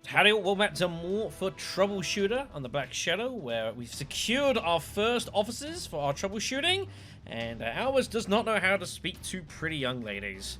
Howdy, welcome back to more for Troubleshooter on the Black Shadow, where we've secured our first officers for our troubleshooting, and Albus does not know how to speak to pretty young ladies.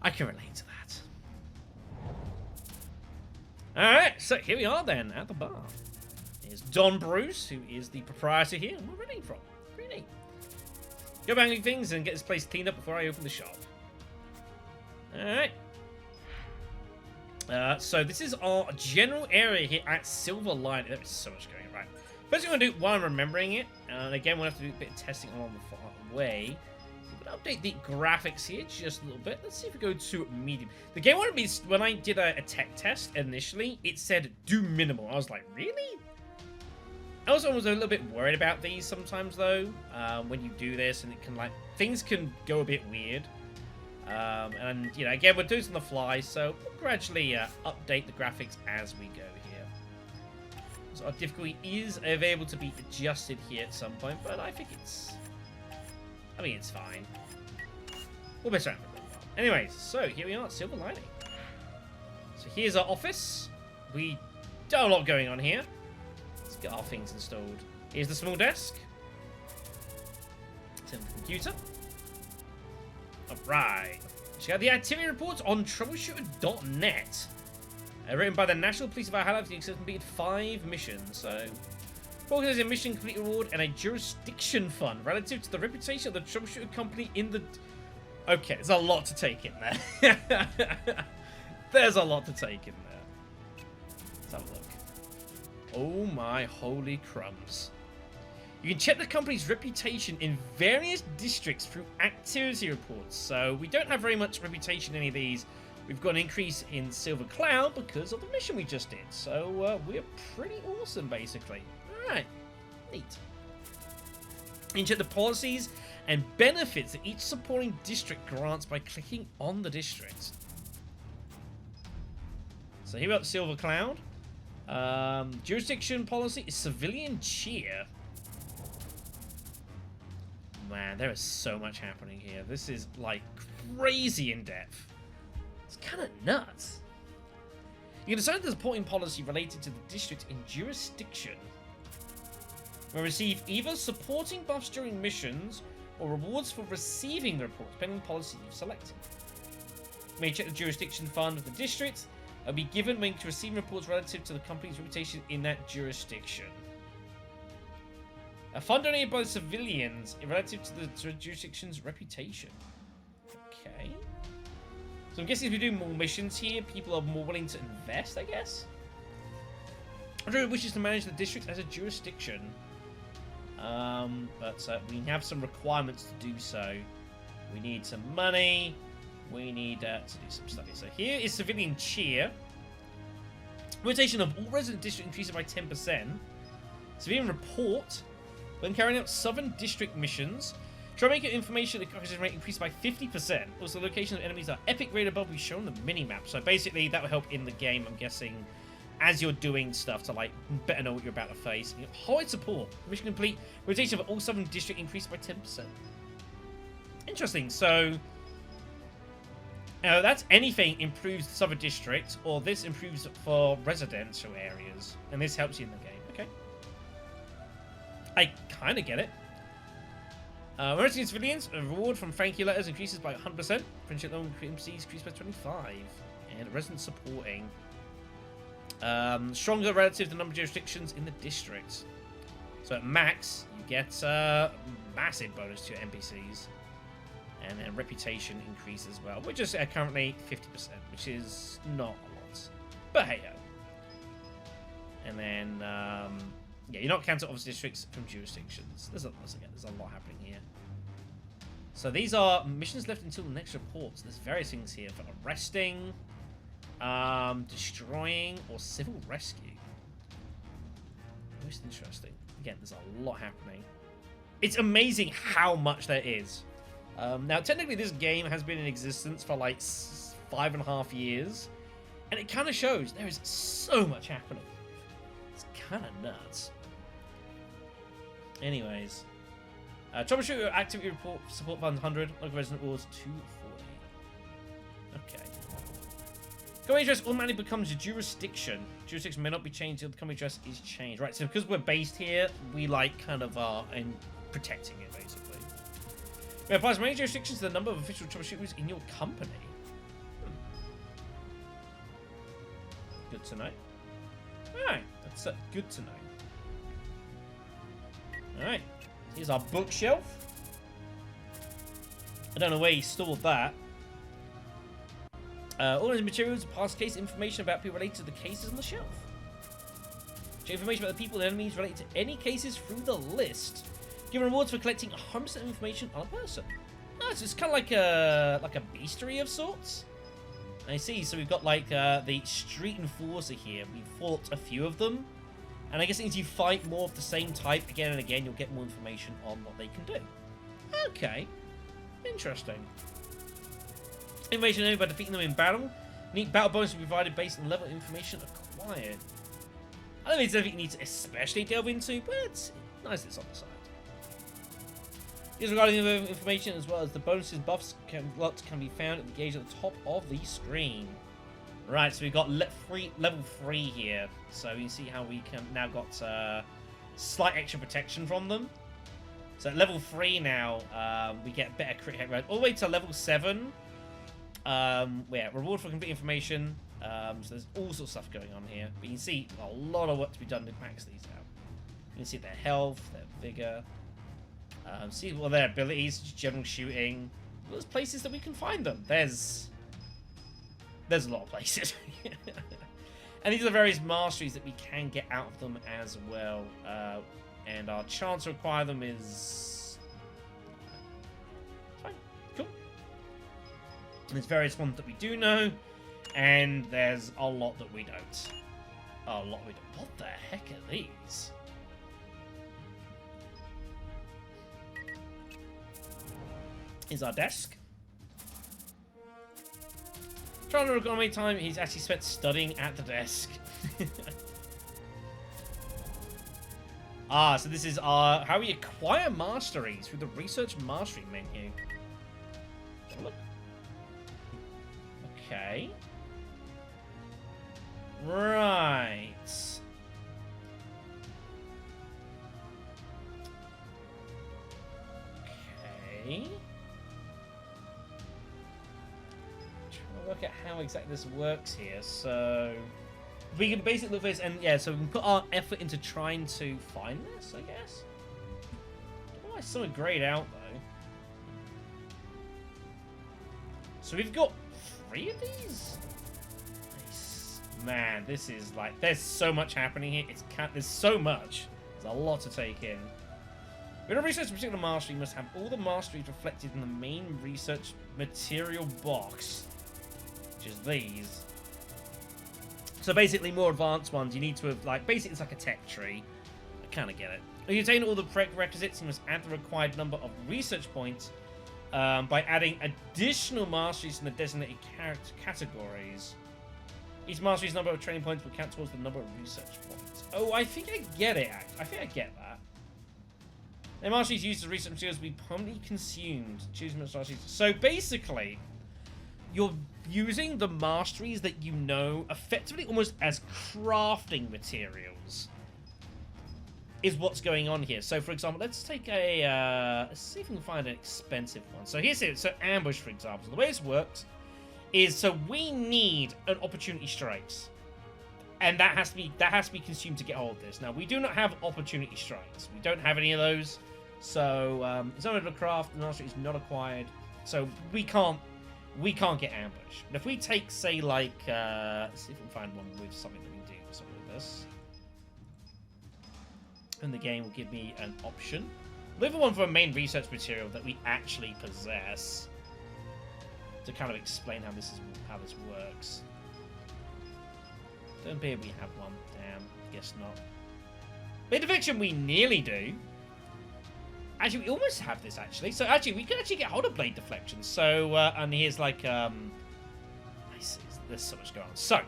I can relate to that. Alright, so here we are then, at the bar. Here's Don Bruce, who is the proprietor here, and we're running from. Pretty neat. Go banging things and get this place cleaned up before I open the shop. Alright. So this is our general area here at Silver Line. There is so much going on. Right. First thing I'm going to do while I'm remembering it, and again we'll have to do a bit of testing along the far way. We're going to update the graphics here just a little bit. Let's see if we go to medium. The game wanted me, when I did a tech test initially, it said do minimal. I was like, really? I also was a little bit worried about these sometimes though, when you do this, and it can things can go a bit weird. And, you know, again, we're doing this on the fly, so we'll gradually update the graphics as we go here. So our difficulty is available to be adjusted here at some point, but I think it's fine. We'll mess around with it. Anyways, so here we are at Silver Lining. So here's our office. We don't have a lot going on here. Let's get our things installed. Here's the small desk. It's in the computer. Alright. Check out the activity reports on troubleshooter.net. Written by the National Police of Valhalla, the except completed 5 missions. So, focus a mission complete reward and a jurisdiction fund relative to the reputation of the troubleshooter company in the. Okay, there's a lot to take in there. There's a lot to take in there. Let's have a look. Oh my holy crumbs. You can check the company's reputation in various districts through activity reports. So we don't have very much reputation in any of these. We've got an increase in Silver Cloud because of the mission we just did. So we're pretty awesome, basically. Alright, neat. You can check the policies and benefits that each supporting district grants by clicking on the district. So here we got Silver Cloud. Jurisdiction policy is civilian cheer. Man, there is so much happening here. This is, like, crazy in depth. It's kind of nuts. You can decide the supporting policy related to the district in jurisdiction. Will receive either supporting buffs during missions or rewards for receiving the report, depending on the policy you've selected. You may check the jurisdiction fund of the district. It'll be given when to receive reports relative to the company's reputation in that jurisdiction. A fund donated by the civilians relative to the jurisdiction's reputation. Okay. So I'm guessing if we do more missions here, people are more willing to invest, I guess? Andrew wishes to manage the district as a jurisdiction. But we have some requirements to do so. We need some money. We need to do some studies. So here is civilian cheer. Rotation of all resident district increases by 10%. Civilian report. When carrying out Southern District missions, try to make your information acquisition rate increase by 50%. Also, the location of enemies are epic rate above we've shown the mini-map. So basically, that will help in the game, I'm guessing, as you're doing stuff to, like, better know what you're about to face. Hard support. Mission complete. Rotation of all Southern District increased by 10%. Interesting. So, that's anything improves Southern District, or this improves for residential areas. And this helps you in the game. Okay. I kind of get it. Emergency civilians, a reward from thank you letters increases by 100%. Friendship loan MCs increased by 25. And resident supporting. Stronger relative to the number of jurisdictions in the district. So at max, you get a massive bonus to your NPCs. And then reputation increase as well. We're just at currently 50%, which is not a lot. But hey ho. And then, yeah, you're not counted off districts from jurisdictions. There's a lot happening here. So these are missions left until the next report. So there's various things here for arresting, destroying, or civil rescue. Most interesting. Again, there's a lot happening. It's amazing how much there is. Now, technically, this game has been in existence for like 5.5 years, and it kind of shows there is so much happening. It's kind of nuts. Anyways, troubleshooter activity report support fund 100, local resident rewards 240. Okay. Company address automatically becomes your jurisdiction. Jurisdiction may not be changed until the company address is changed. Right, so because we're based here, we like kind of are in protecting it basically. It applies many jurisdictions to the number of official troubleshooters in your company. Good to know. Alright, that's good to know. Alright, here's our bookshelf. I don't know where he stored that. All these materials are past case information about people related to the cases on the shelf. Check information about the people and enemies related to any cases through the list. Given rewards for collecting 100% information on a person. Oh, so it's kind of like a bestiary of sorts. I see. So we've got like the street enforcer here. We fought a few of them, and I guess as you fight more of the same type again and again, you'll get more information on what they can do. Okay, interesting. Information only by defeating them in battle. Neat battle bonus will be provided based on level of information acquired. I don't think it's anything you need to especially delve into, but it's nice it's on the side. Here's regarding the information as well as the bonuses and buffs lots can be found at the gauge at the top of the screen. Right, so we've got level 3 here. So you can see how we can now got slight extra protection from them. So at level 3 now, we get better crit hit rate. All the way to level 7. Yeah, reward for complete information. So there's all sorts of stuff going on here. But you can see a lot of work to be done to max these out. You can see their health, their vigor. See what their abilities, just general shooting. There's places that we can find them. There's a lot of places. And these are the various masteries that we can get out of them as well. And our chance to acquire them is fine. Cool. And there's various ones that we do know. And there's a lot that we don't. A lot we don't. What the heck are these? Is our desk. Trying to recall how many time he's actually spent studying at the desk. So this is our how we acquire masteries through the research mastery menu. Look. Okay. Right. Okay. Look at how exactly this works here. So we can basically look for this, and yeah, so we can put our effort into trying to find this, I guess. Oh, I saw it grayed out though. So we've got 3 of these. Nice. Man, this is like there's so much happening here. There's so much. There's a lot to take in. When a research particular mastery, you must have all the masteries reflected in the main research material box. Is these. So basically more advanced ones you need to have like basically it's like a tech tree. I kind of get it. If you attain all the prerequisites, you must add the required number of research points by adding additional masteries in the designated character categories. Each mastery's number of training points will count towards the number of research points. Oh, I think I get it. I think I get that. The masteries used as research materials will be permanently consumed. Choose masteries. So basically you're using the masteries that you know effectively almost as crafting materials is what's going on here. So for example, let's take a let's see if we can find an expensive one. So here's it. So ambush, for example. The way this works is so we need an opportunity strikes. And that has to be consumed to get hold of this. Now we do not have opportunity strikes. We don't have any of those. So it's not able to craft, the mastery is not acquired. So we can't get ambushed. But if we take, say, like, let's see if we can find one with something that we can do something with this. And the game will give me an option. Look for one for a main research material that we actually possess. To kind of explain how this works. Don't believe we have one. Damn, guess not. Bit deflection we nearly do. Actually, we almost have this, actually. So, actually, we can actually get hold of blade deflection. So, and here's like, there's so much going on. So,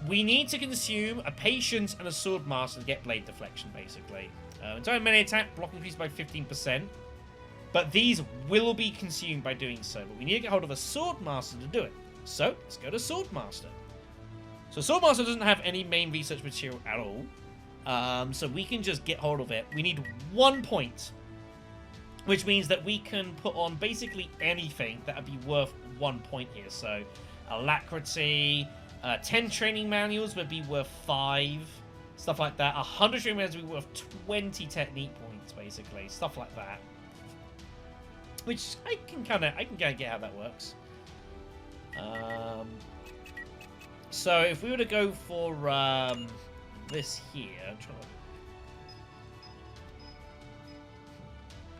we need to consume a patience and a sword master to get blade deflection, basically. Entire melee attack, block increased by 15%. But these will be consumed by doing so. But we need to get hold of a sword master to do it. So let's go to Swordmaster. So Swordmaster doesn't have any main research material at all. So we can just get hold of it. We need 1 point, which means that we can put on basically anything that would be worth 1 point here. So alacrity, 10 training manuals would be worth 5, stuff like that. 100 training manuals would be worth 20 technique points, basically, stuff like that. Which I can kind of get how that works. So if we were to go for this here, I'm trying to.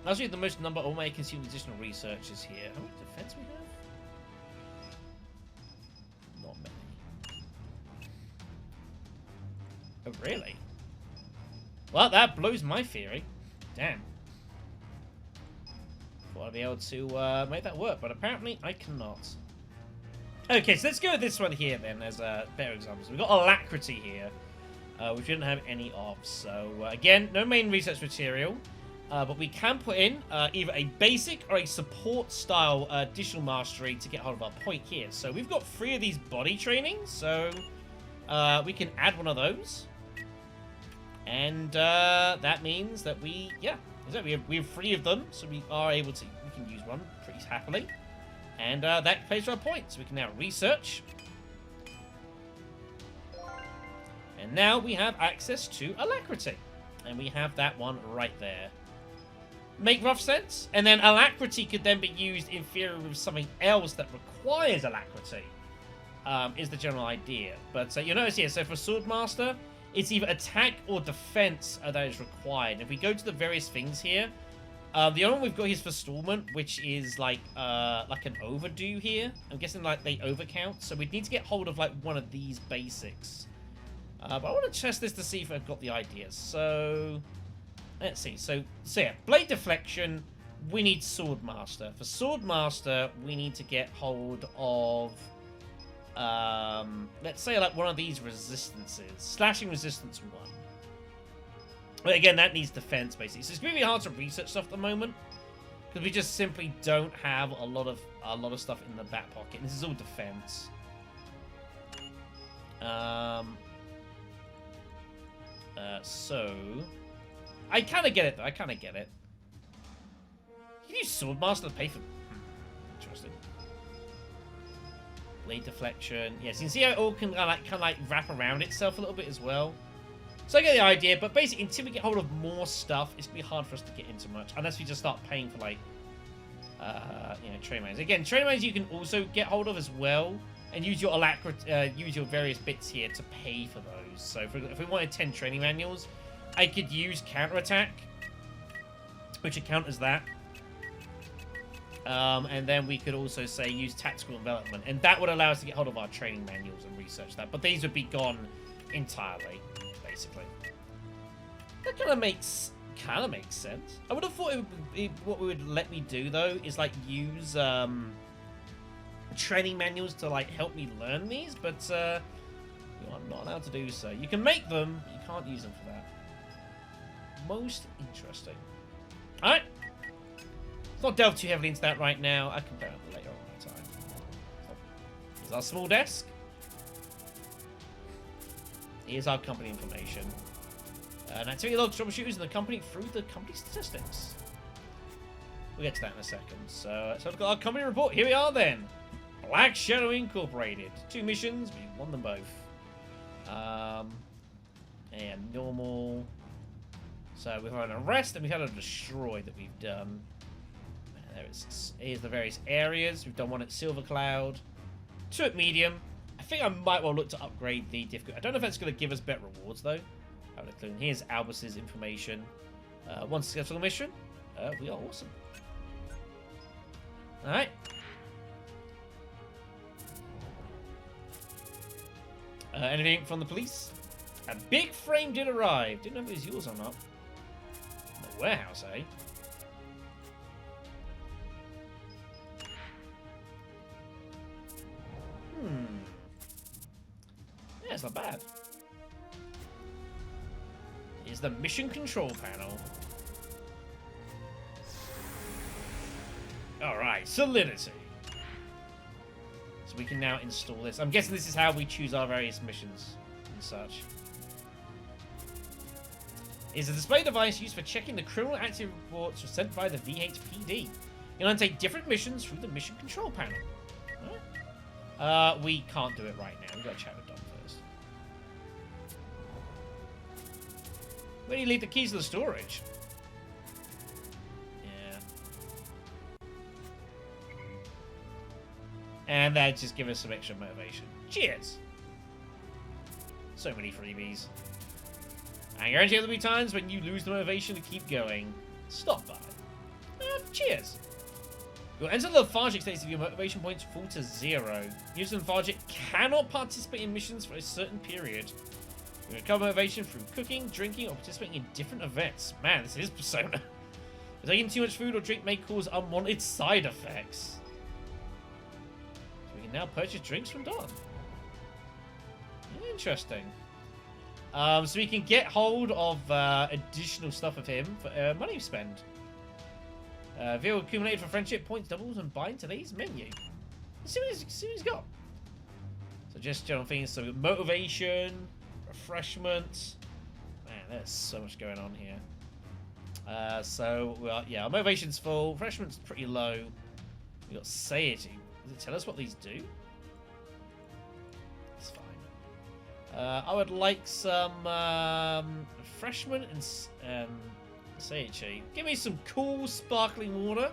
Last week, the most number of may consume additional researchers here. How much defense we have? Not many. Oh, really? Well, that blows my theory. Damn. Thought I'd be able to make that work, but apparently I cannot. Okay, so let's go with this one here then as better examples. We've got alacrity here, which we didn't have any of. So again, no main research material. But we can put in either a basic or a support style additional mastery to get hold of our point here. So we've got 3 of these body trainings, so we can add one of those. And that means that we have 3 of them, so we are able to, we can use one pretty happily. And that pays for our points. We can now research. And now we have access to alacrity. And we have that one right there. Make rough sense? And then alacrity could then be used in theory with something else that requires alacrity, is the general idea. But you'll notice here, so for Swordmaster, it's either attack or defense that is required. If we go to the various things here, the only one we've got here is Forestallment, which is like an overdue here. I'm guessing like they overcount, so we'd need to get hold of like one of these basics. But I want to test this to see if I've got the ideas. So let's see. So yeah, Blade Deflection, we need Swordmaster. For Swordmaster, we need to get hold of, let's say like one of these resistances. Slashing Resistance 1. But again, that needs defense, basically. So it's going to be hard to research stuff at the moment, because we just simply don't have a lot of stuff in the back pocket. This is all defense. So I kind of get it, though. I kind of get it. You can use Swordmaster to pay for. Interesting. Blade Deflection. Yes, you can see how it all can kind of like wrap around itself a little bit as well. So I get the idea, but basically, until we get hold of more stuff, it's going to be hard for us to get into much, unless we just start paying for, like, training manuals. Again, training manuals you can also get hold of as well, and use your alacrity, use your various bits here to pay for those. So if we wanted 10 training manuals, I could use counterattack, which would count as that. And then we could also say use tactical development, and that would allow us to get hold of our training manuals and research that. But these would be gone entirely. Basically, that kind of makes sense. I would have thought what we would let me do though is like use training manuals to like help me learn these, but you are not allowed to do so. You can make them, but you can't use them for that. Most interesting. All right, let's not delve too heavily into that right now. I can delve later on my time. Here's our small desk. Here's our company information. And activity logs, troubleshooters in the company through the company statistics. We'll get to that in a second. So let's look at our company report. Here we are then. Black Shadow Incorporated. 2 missions. We won them both. And normal. So we've had an arrest and we've had a destroy that we've done. And there it's, here's the various areas. We've done one at Silver Cloud. 2 at medium. I think I might well look to upgrade the difficulty. I don't know if that's going to give us better rewards, though. Here's Albus's information. 1 successful mission. We are awesome. Alright. Anything from the police? A big frame did arrive. Didn't know if it was yours or not. The warehouse, eh? Yeah, it's not bad. Here's the mission control panel. Alright, Solidity. So So we can now install this. I'm guessing this is how we choose our various missions and such. Is a display device used for checking the criminal activity reports sent by the VHPD. You'll undertake different missions through the mission control panel. We can't do it right now. We've got to chat with Dom first. Where do you leave the keys to the storage? Yeah. And that just give us some extra motivation. Cheers! So many freebies. I guarantee there'll be times when you lose the motivation to keep going. Stop by. Cheers! You'll enter the lethargic state if your motivation points fall to 0. Users in lethargic cannot participate in missions for a certain period. You recover motivation through cooking, drinking, or participating in different events. Man, this is Persona. Taking too much food or drink may cause unwanted side effects. So we can now purchase drinks from Don. Interesting. So we can get hold of additional stuff of him for money spend. Vehicle accumulated for friendship points doubles and bind today's menu. Let's see what he's got. So just general things. So motivation, refreshment. Man, there's so much going on here. Yeah, our motivation's full. Refreshment's pretty low. We got satiety. Does it tell us what these do? It's fine. I would like some refreshment and satiety. Give me some cool sparkling water,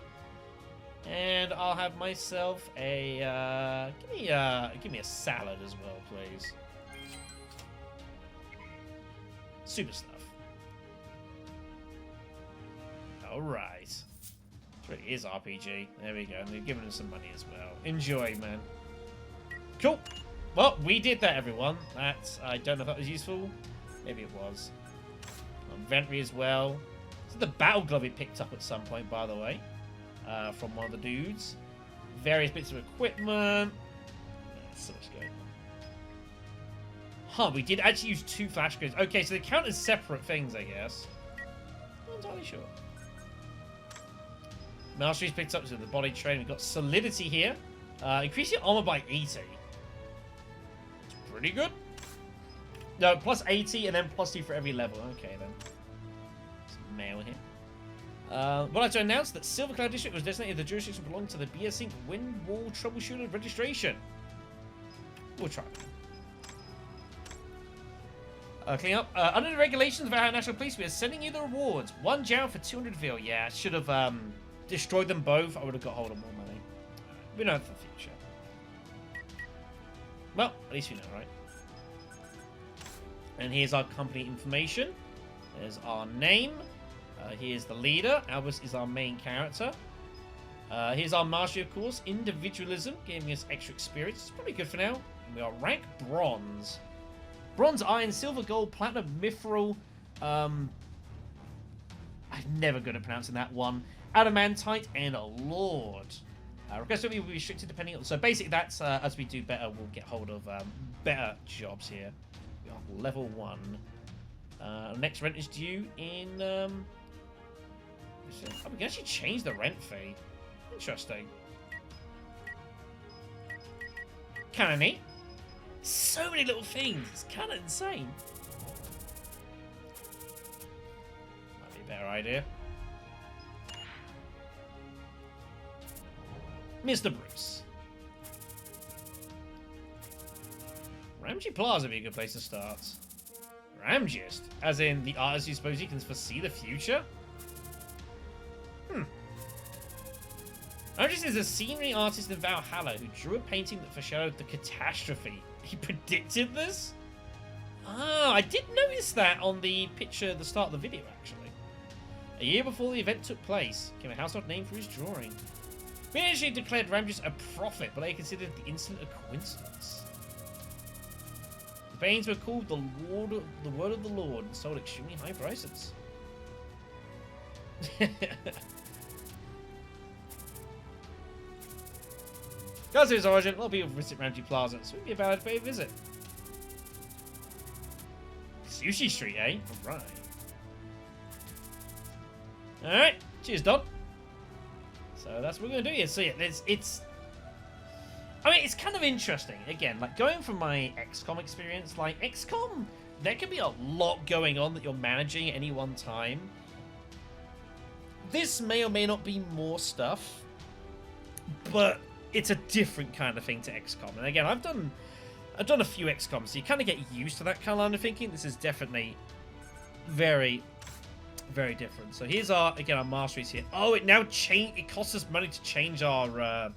and I'll have myself a give me a salad as well, please. Super stuff. All right. It really is RPG. There we go. And they've given us some money as well. Enjoy, man. Cool. Well, we did that, everyone. I don't know if that was useful. Maybe it was. Inventory as well. This is the battle glove we picked up at some point, by the way, from one of the dudes. Various bits of equipment. So much going on. Huh, we did actually use 2 flash grenades. Okay, so they count as separate things, I guess. Not entirely sure. Mastery's picked up to the body train. We've got solidity here. Increase your armor by 80. It's pretty good. No, plus 80 and then plus 2 for every level. Okay, then. Some mail here. I'd like to announce that Silver Cloud District was designated the jurisdiction belonging to the BS Inc. Wind Wall Troubleshooter registration. We'll try that. Clean up. Under the regulations of our national police, we are sending you the rewards. 1 gem for 200 VL. Yeah, I should have destroyed them both. I would have got hold of more money. We know for the future. Well, at least we know, right? And here's our company information. There's our name. Here's the leader. Albus is our main character. Here's our mastery, of course. Individualism, giving us extra experience. It's probably good for now. And we are rank bronze. Bronze, iron, silver, gold, platinum, mithril. I'm never good at pronouncing that one. Adamantite and a lord. Request will be restricted depending on. So basically, that's as we do better, we'll get hold of better jobs here. We are level 1. Next rent is due in. Oh, we can actually change the rent fee. Interesting. Kind of neat. So many little things. It's kind of insane. Might be a better idea. Mr. Bruce. Ramsey Plaza would be a good place to start. Ramgist? As in the artist who suppose he can foresee the future? Ramgist is a scenery artist in Valhalla who drew a painting that foreshadowed the catastrophe. He predicted this? Ah, I did notice that on the picture at the start of the video, actually. A year before the event took place, came a household name for his drawing. We initially declared Ramgist a prophet, but they considered the incident a coincidence. The paintings were called the Word of the Lord and sold at extremely high prices. Because of his origin, a lot of people visit Ramsey Plaza, so it would be a bad way to visit. Sushi Street, eh? Alright. Alright, cheers, Don. So that's what we're going to do here. So yeah, I mean, it's kind of interesting. Again, like going from my XCOM experience, like XCOM, there can be a lot going on that you're managing at any one time. This may or may not be more stuff, but it's a different kind of thing to XCOM. And again, I've done a few XCOMs, so you kind of get used to that kind of line of thinking. This is definitely very, very different. So here's our masteries here. Oh, it now it costs us money to change our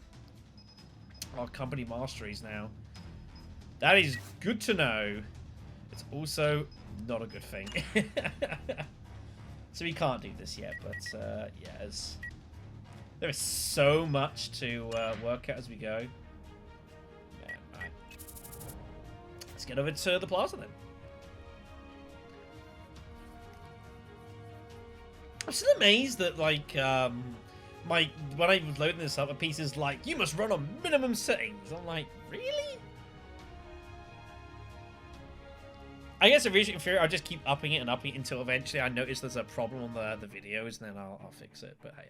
company masteries now. That is good to know. It's also not a good thing. So we can't do this yet, but yes. There is so much to work out as we go. Yeah, right. Let's get over to the plaza then. I'm still amazed that, like, when I was loading this up, a piece is like, you must run on minimum settings. I'm like, really? I guess in theory, I'll just keep upping it and upping it until eventually I notice there's a problem on the videos, and then I'll fix it. But hey.